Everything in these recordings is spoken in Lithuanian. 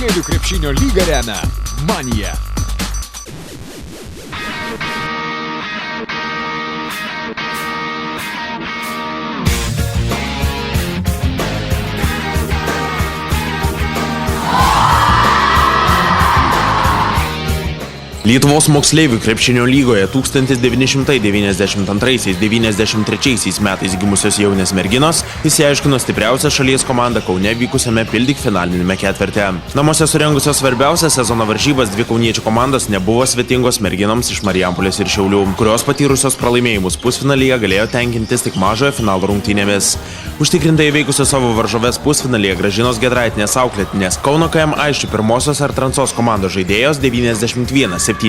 Moksleivių krepšinio lygą remia Manija. Lietuvos moksleivių krepšinio lygoje 1992–93 metais gimusios jaunės merginos išsiaiškino stipriausią šalies komandą Kaune vykusiame Pildik finalinėme ketverte. Namuose surengusios svarbiausias sezono varžybas dvi kauniečių komandos nebuvo svetingos merginoms iš Marijampolės ir Šiaulių, kurios patyrusios pralaimėjimus pusfinalyje galėjo tenkintis tik mažojo finalo rungtynėmis. Užtikrintai įveikusios savo varžoves pusfinalyje Gražinos Giedraitienės auklėtinės Kauno KM Aisčių pirmosios Artransos komandos žaidėjos 91–74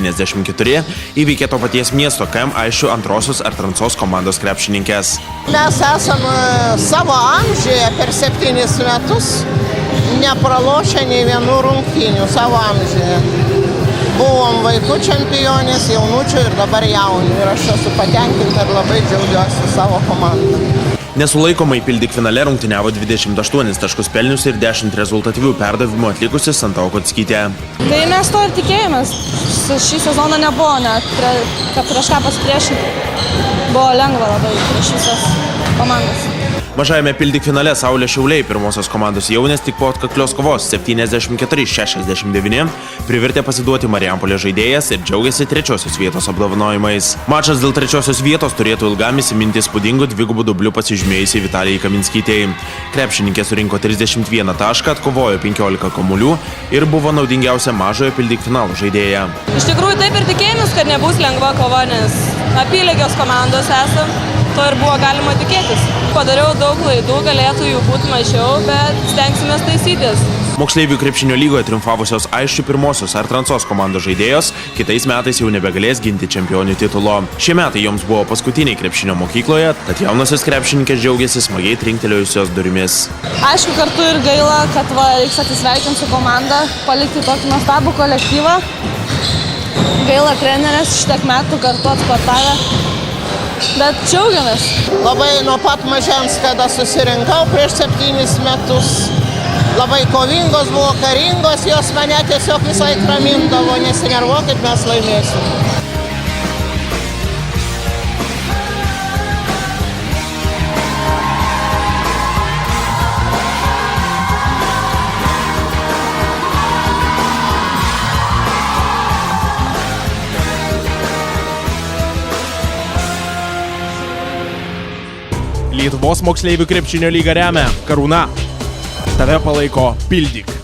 įveikė to paties miesto KM Aisčių antrosios Artransos komandos krepšininkės. Mes esame savo amžiuje per 7 metus nepralošę nei vienų rungtynių savo amžiuje. Buvom vaikų čempionės, jaunučių ir dabar jaunių. Ir aš esu patenkinta ir labai džiaugiuosi savo komandą. Nesulaikomai Pildik finale rungtyniavo 28 taškus pelniusi ir 10 rezultatyvių perdavimų atlikusi Santa Okockytė. Tai mes to ir tikėjomės. Šį sezoną nebuvo net, kad prieš ką pasipriešinti. Buvo lengva labai prieš visas komandas. Mažajame Pildik finale Saulė Šiauliai pirmosios komandos jaunės tik po atkaklios kovos 74–69 privertė pasiduoti Marijampolės žaidėjas ir džiaugiasi trečiosios vietos apdovanojimais. Mačas dėl trečiosios vietos turėtų ilgam įsiminti įspūdingų dvigubų dublių pasižymėjusiai Vitalijai Kaminskytei. Krepšininkė surinko 31 tašką, atkovojo 15 kamuolių ir buvo naudingiausia mažojo Pildik finalo žaidėja. Iš tikrųjų taip ir tikėjomės, kad nebus lengva kova, nes apylygios komandos esam. To ir buvo galima tikėtis. Padariau daug klaidų, galėtų jų būti mažiau, bet stengsimės taisytis. Moksleivių krepšinio lygoje triumfavusios Aisčių pirmosios Artransos komandos žaidėjos kitais metais jau nebegalės ginti čempionių titulo. Šie metai joms buvo paskutiniai krepšinio mokykloje, tad jaunosios krepšininkės džiaugiasi smagiai trinktelėjusios durimis. Aišku, kartu ir gaila, kad reiks atsisveikinti su komanda, palikti tokį nuostabų kolektyvą. Gaila trenerės šitiek metų kartu atsportavę. Bet džiaugiamės. Labai nuo pat mažens, kada susirinkau prieš 7 metus, labai kovingos buvo, karingos, jos mane tiesiog visai ramindavo, nesinervuokit, mes laimėsim. Lietuvos moksleivių krepšinio lygą remia Karūna. Tave palaiko Pildik.